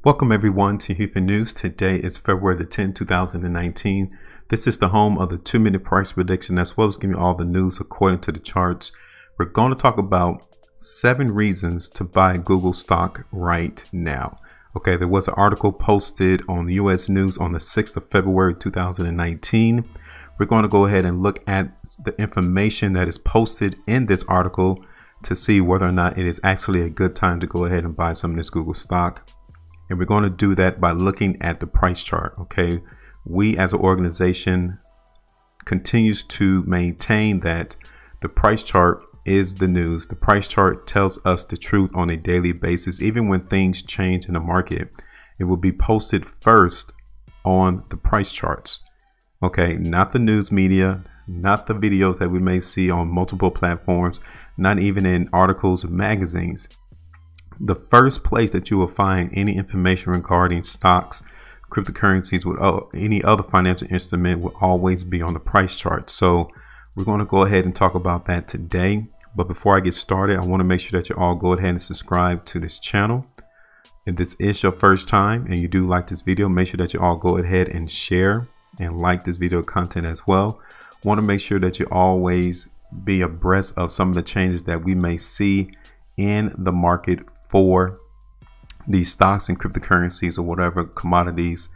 Welcome everyone to HueFin News. Today is February the 10th, 2019. This is the home of the 2-minute price prediction as well as giving you all the news according to the charts. We're going to talk about 7 reasons to buy Google stock right now. Okay, there was an article posted on the US News on the 6th of February 2019. We're going to go ahead and look at the information that is posted in this article to see whether or not it is actually a good time to go ahead and buy some of this Google stock. And we're going to do that by looking at the price chart. Okay, we as an organization continues to maintain that the price chart is the news. The price chart tells us the truth on a daily basis. Even when things change in the market, it will be posted first on the price charts. Okay, not the news media, not the videos that we may see on multiple platforms, not even in articles or magazines. The first place that you will find any information regarding stocks, cryptocurrencies, with any other financial instrument will always be on the price chart. So we're going to go ahead and talk about that today. But before I get started, I want to make sure that you all go ahead and subscribe to this channel. If this is your first time and you do like this video, make sure that you all go ahead and share and like this video content as well. Want to make sure that you always be abreast of some of the changes that we may see in the market for these stocks and cryptocurrencies or whatever commodities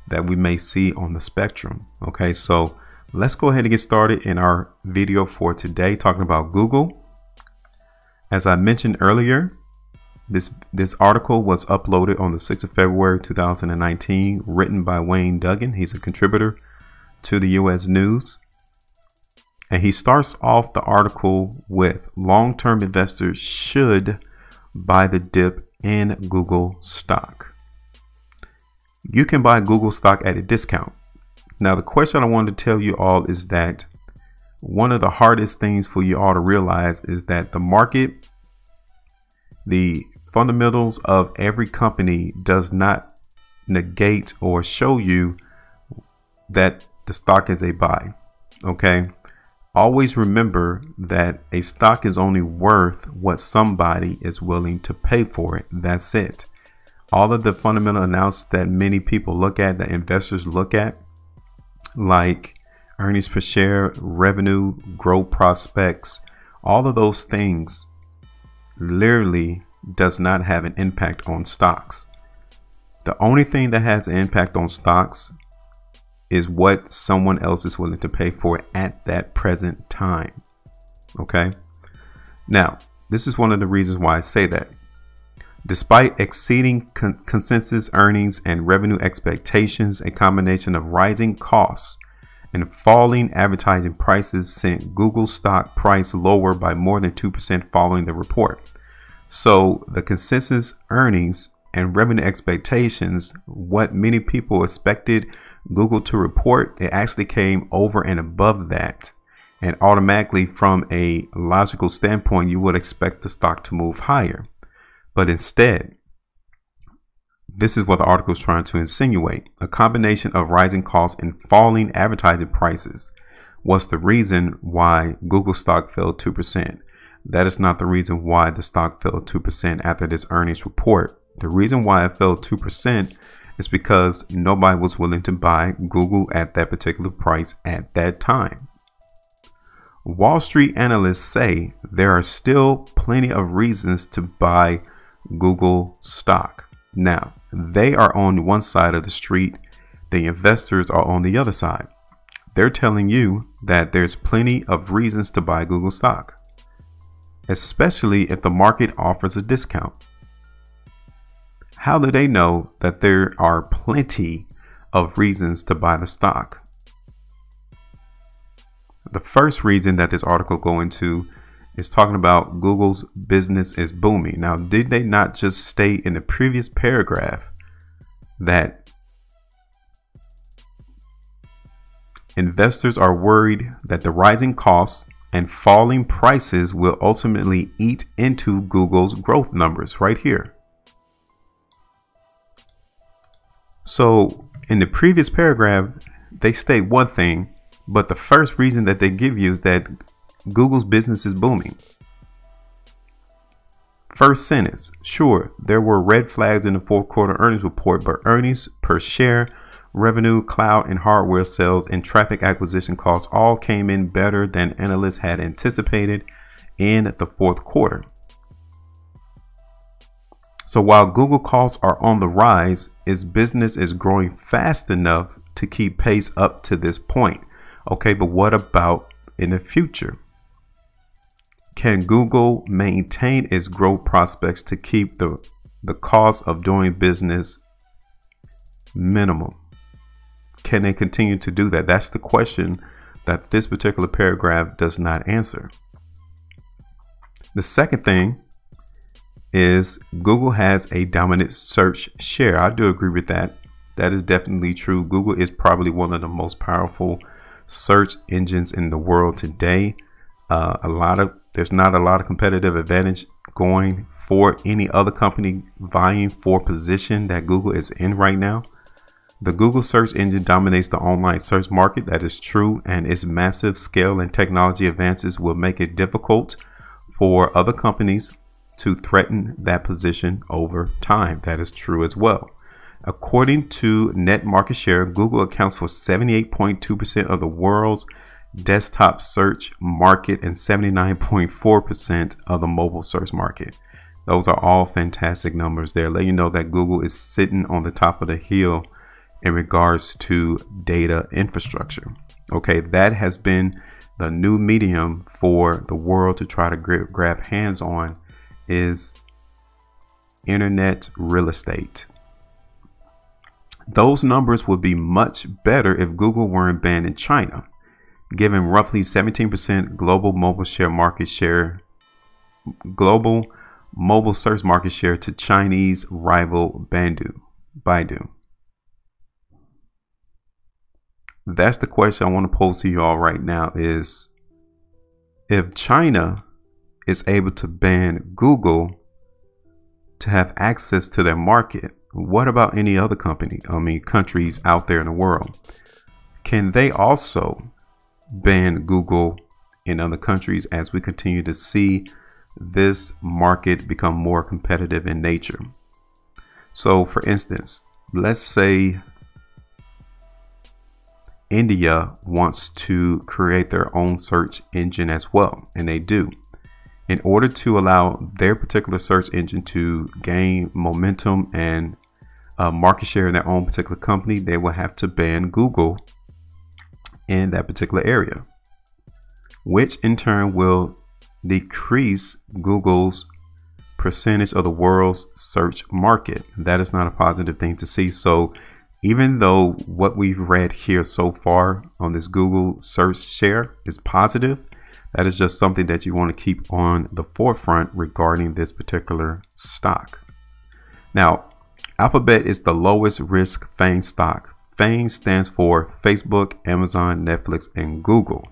that we may see on the spectrum. Okay, so let's go ahead and get started in our video for today, talking about Google. As I mentioned earlier, this article was uploaded on the 6th of February 2019, written by Wayne Duggan. He's a contributor to the US News. And he starts off the article with long-term investors should buy the dip in Google stock. You can buy Google stock at a discount. Now, the question I wanted to tell you all is that one of the hardest things for you all to realize is that the market, the fundamentals of every company does not negate or show you that the stock is a buy. Okay. Always remember that a stock is only worth what somebody is willing to pay for it. That's it. All of the fundamental analysis that many people look at, that investors look at, like earnings per share, revenue, growth prospects, all of those things literally does not have an impact on stocks. The only thing that has an impact on stocks is what someone else is willing to pay for at that present time. Okay. Now, this is one of the reasons why I say that. Despite exceeding consensus earnings and revenue expectations, a combination of rising costs and falling advertising prices sent Google stock price lower by more than 2% following the report. So the consensus earnings and revenue expectations, what many people expected Google to report, it actually came over and above that. And automatically, from a logical standpoint, you would expect the stock to move higher. But instead, this is what the article is trying to insinuate. A combination of rising costs and falling advertising prices was the reason why Google stock fell 2%. That is not the reason why the stock fell 2% after this earnings report. The reason why it fell 2% is because nobody was willing to buy Google at that particular price at that time. Wall Street analysts say there are still plenty of reasons to buy Google stock. Now, they are on one side of the street. The investors are on the other side. They're telling you that there's plenty of reasons to buy Google stock, especially if the market offers a discount. How do they know that there are plenty of reasons to buy the stock? The first reason that this article goes into is talking about Google's business is booming. Now, did they not just state in the previous paragraph that investors are worried that the rising costs and falling prices will ultimately eat into Google's growth numbers right here? So in the previous paragraph, they state one thing, but the first reason that they give you is that Google's business is booming. First sentence, sure, there were red flags in the fourth quarter earnings report, but earnings per share, revenue, cloud and hardware sales, and traffic acquisition costs all came in better than analysts had anticipated in the fourth quarter. So while Google costs are on the rise, its business is growing fast enough to keep pace up to this point. Okay, but what about in the future? Can Google maintain its growth prospects to keep the cost of doing business minimal? Can they continue to do that? That's the question that this particular paragraph does not answer. The second thing is Google has a dominant search share. I do agree with that. That is definitely true. Google is probably one of the most powerful search engines in the world today. There's not a lot of competitive advantage going for any other company vying for position that Google is in right now. The Google search engine dominates the online search market. That is true, and its massive scale and technology advances will make it difficult for other companies to threaten that position over time. That is true as well. According to net market share, Google accounts for 78.2% of the world's desktop search market and 79.4% of the mobile search market. Those are all fantastic numbers there. Let you know that Google is sitting on the top of the hill in regards to data infrastructure. Okay, that has been the new medium for the world to try to grab hands on is internet real estate. Those numbers would be much better if Google weren't banned in China, giving roughly 17% global mobile search market share to Chinese rival Baidu. That's the question I want to pose to you all right now is, if China is able to ban Google to have access to their market, what about any other countries out there in the world? Can they also ban Google in other countries as we continue to see this market become more competitive in nature? So for instance, let's say India wants to create their own search engine as well, and they do. In order to allow their particular search engine to gain momentum and market share in their own particular company, they will have to ban Google in that particular area, which in turn will decrease Google's percentage of the world's search market. That is not a positive thing to see. So even though what we've read here so far on this Google search share is positive, that is just something that you want to keep on the forefront regarding this particular stock. Now, Alphabet is the lowest risk FANG stock. FANG stands for Facebook, Amazon, Netflix, and Google.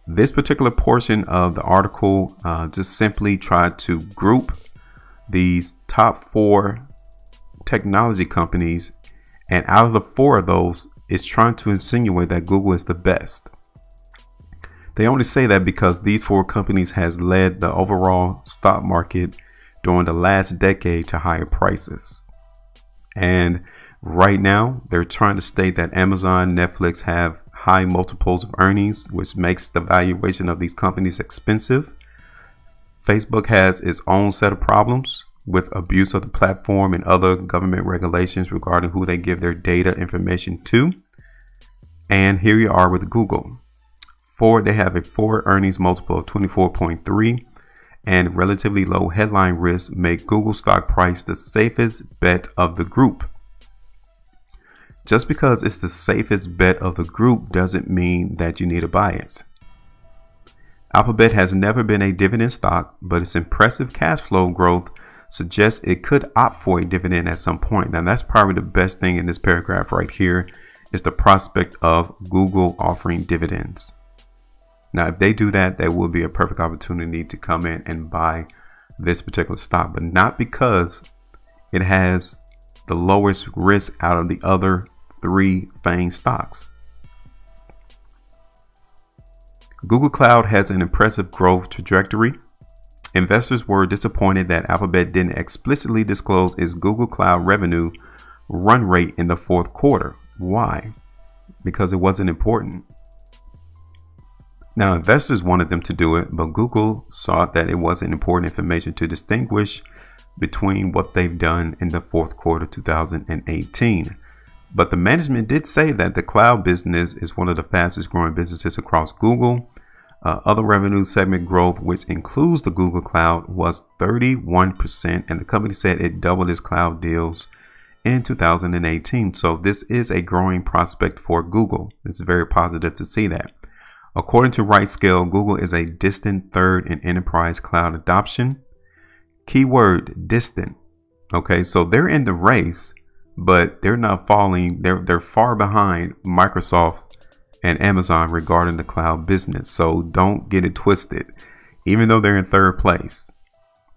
This particular portion of the article just simply tried to group these top 4 technology companies, and out of the 4 of those, it's trying to insinuate that Google is the best. They only say that because these 4 companies has led the overall stock market during the last decade to higher prices. And right now, they're trying to state that Amazon, Netflix have high multiples of earnings, which makes the valuation of these companies expensive. Facebook has its own set of problems with abuse of the platform and other government regulations regarding who they give their data information to. And here you are with Google. They have a forward earnings multiple of 24.3, and relatively low headline risk make Google stock price the safest bet of the group. Just because it's the safest bet of the group doesn't mean that you need to buy it. Alphabet has never been a dividend stock, but its impressive cash flow growth suggests it could opt for a dividend at some point. Now that's probably the best thing in this paragraph right here, is the prospect of Google offering dividends. Now, if they do that, that will be a perfect opportunity to come in and buy this particular stock, but not because it has the lowest risk out of the other 3 FANG stocks. Google Cloud has an impressive growth trajectory. Investors were disappointed that Alphabet didn't explicitly disclose its Google Cloud revenue run rate in the fourth quarter. Why? Because it wasn't important. Now, investors wanted them to do it, but Google saw that it wasn't important information to distinguish between what they've done in the fourth quarter 2018. But the management did say that the cloud business is one of the fastest growing businesses across Google. Other revenue segment growth, which includes the Google Cloud, was 31%, and the company said it doubled its cloud deals in 2018. So this is a growing prospect for Google. It's very positive to see that. According to RightScale, Google is a distant third in enterprise cloud adoption. Keyword distant. Okay, so they're in the race, but they're not falling. They're far behind Microsoft and Amazon regarding the cloud business. So don't get it twisted, even though they're in third place.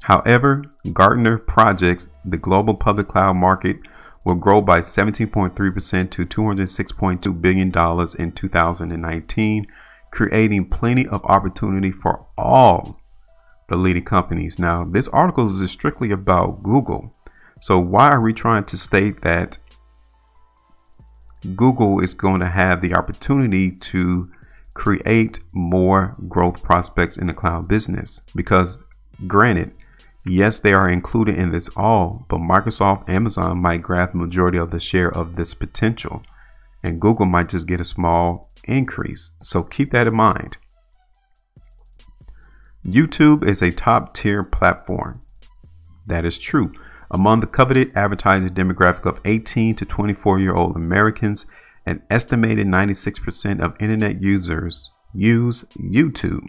However, Gartner projects the global public cloud market will grow by 17.3% to $206.2 billion in 2019, creating plenty of opportunity for all the leading companies. Now, this article is strictly about Google. So why are we trying to state that Google is going to have the opportunity to create more growth prospects in the cloud business? Because granted, yes, they are included in this all, but Microsoft, Amazon might grab the majority of the share of this potential, and Google might just get a small increase. So keep that in mind. YouTube is a top tier platform. That is true. Among the coveted advertising demographic of 18 to 24-year-old Americans, an estimated 96% of internet users use YouTube.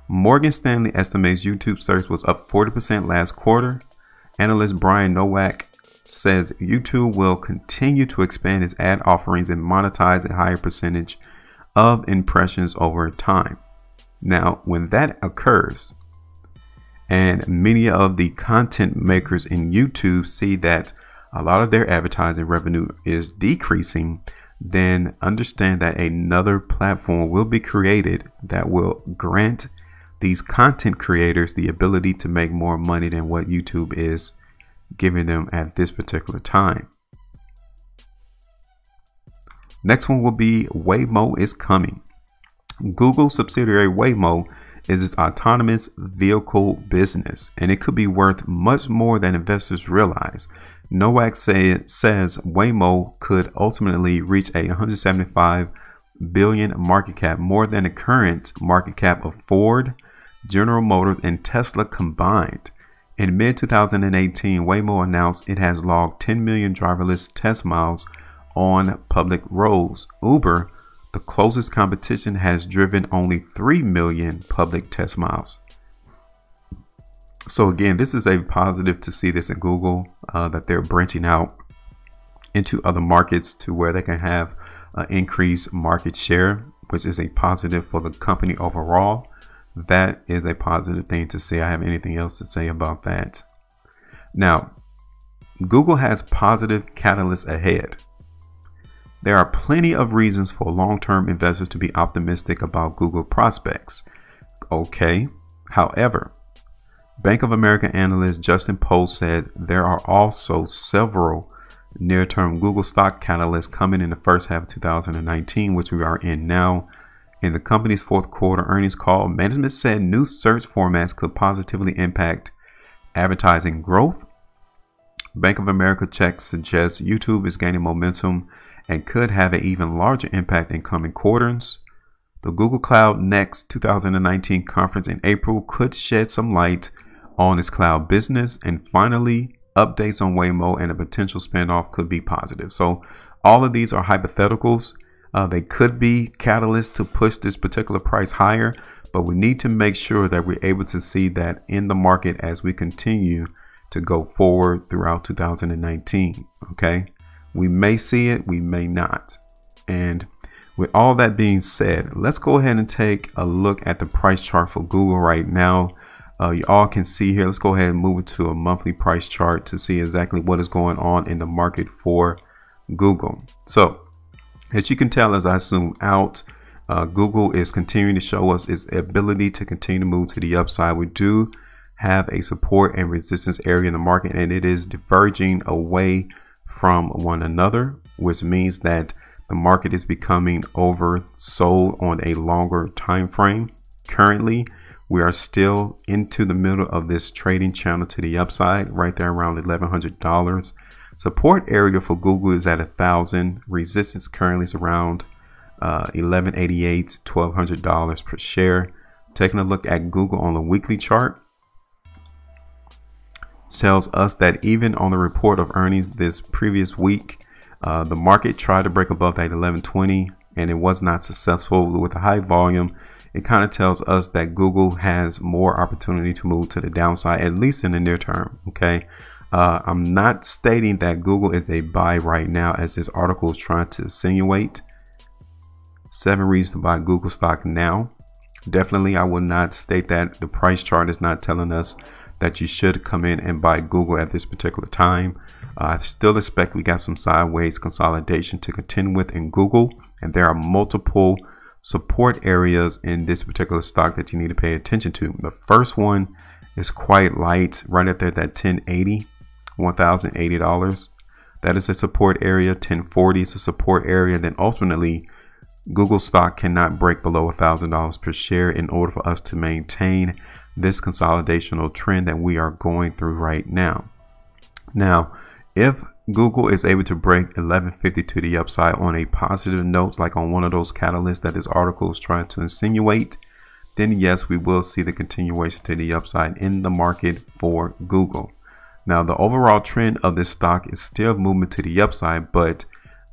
Morgan Stanley estimates YouTube search was up 40% last quarter. Analyst Brian Nowak says YouTube will continue to expand its ad offerings and monetize a higher percentage of impressions over time. Now, when that occurs, and many of the content makers in YouTube see that a lot of their advertising revenue is decreasing, then understand that another platform will be created that will grant these content creators the ability to make more money than what YouTube is giving them at this particular time. Next one will be Waymo is coming. Google subsidiary Waymo is its autonomous vehicle business, and it could be worth much more than investors realize. Nowak says Waymo could ultimately reach a $175 billion market cap, more than the current market cap of Ford, General Motors, and Tesla combined. In mid-2018, Waymo announced it has logged 10 million driverless test miles on public roads. Uber, the closest competition, has driven only 3 million public test miles. So again, this is a positive to see this at Google, that they're branching out into other markets to where they can have increased market share, which is a positive for the company overall. That is a positive thing to see. I have anything else to say about that. Now, Google has positive catalysts ahead. There are plenty of reasons for long-term investors to be optimistic about Google prospects. Okay, however, Bank of America analyst Justin Post said there are also several near-term Google stock catalysts coming in the first half of 2019, which we are in now. In the company's fourth quarter earnings call, management said new search formats could positively impact advertising growth. Bank of America checks suggest YouTube is gaining momentum and could have an even larger impact in coming quarters. The Google Cloud Next 2019 conference in April could shed some light on its cloud business. And finally, updates on Waymo and a potential spinoff could be positive. So all of these are hypotheticals. They could be catalysts to push this particular price higher, but we need to make sure that we're able to see that in the market as we continue to go forward throughout 2019. Okay, we may see it, we may not. And with all that being said, let's go ahead and take a look at the price chart for Google right now. You all can see here. Let's go ahead and move it to a monthly price chart to see exactly what is going on in the market for Google. So as you can tell, as I zoom out, Google is continuing to show us its ability to continue to move to the upside. We do have a support and resistance area in the market, and it is diverging away from one another, which means that the market is becoming oversold on a longer time frame. Currently, we are still into the middle of this trading channel to the upside, right there around $1,100. Support area for Google is at 1,000. Resistance currently is around $1,188, $1,200 per share. Taking a look at Google on the weekly chart, tells us that even on the report of earnings this previous week, the market tried to break above that 1120 and it was not successful. With a high volume, it kind of tells us that Google has more opportunity to move to the downside, at least in the near term. Okay, I'm not stating that Google is a buy right now, as this article is trying to insinuate. 7 reasons to buy Google stock now. Definitely, I will not state that. The price chart is not telling us that you should come in and buy Google at this particular time. I still expect we got some sideways consolidation to contend with in Google, and there are multiple support areas in this particular stock that you need to pay attention to. The first one is quite light, right at there, that $1,080. That is a support area. 1040 is a support area. Then ultimately, Google stock cannot break below $1,000 per share in order for us to maintain this consolidational trend that we are going through right now. Now, if Google is able to break 1150 to the upside on a positive note, like on one of those catalysts that this article is trying to insinuate, then yes, we will see the continuation to the upside in the market for Google. Now, the overall trend of this stock is still movement to the upside, but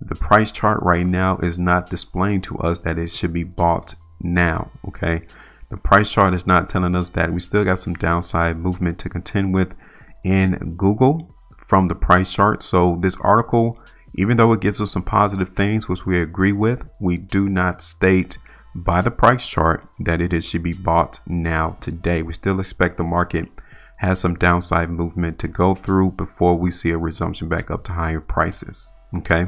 the price chart right now is not displaying to us that it should be bought now. Okay, the price chart is not telling us that. We still got some downside movement to contend with in Google from the price chart. So this article, even though it gives us some positive things, which we agree with, we do not state by the price chart that it should be bought now today. We still expect the market has some downside movement to go through before we see a resumption back up to higher prices. Okay,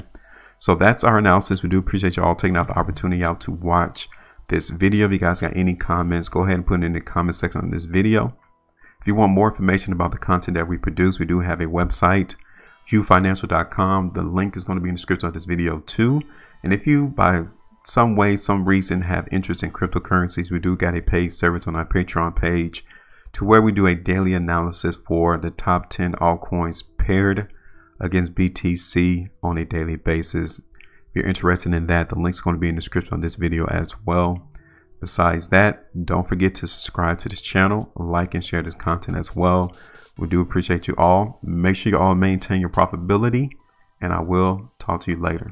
so that's our analysis. We do appreciate you all taking out the opportunity out to watch this video. If you guys got any comments, go ahead and put it in the comment section of this video. If you want more information about the content that we produce, we do have a website, HueFinancial.com. The link is going to be in the description of this video too. And if you, by some way, some reason, have interest in cryptocurrencies, we do got a paid service on our Patreon page to where we do a daily analysis for the top 10 altcoins paired against BTC on a daily basis. If you're interested in that, the link is going to be in the description of this video as well. Besides that, don't forget to subscribe to this channel, like and share this content as well. We do appreciate you all. Make sure you all maintain your profitability, and I will talk to you later.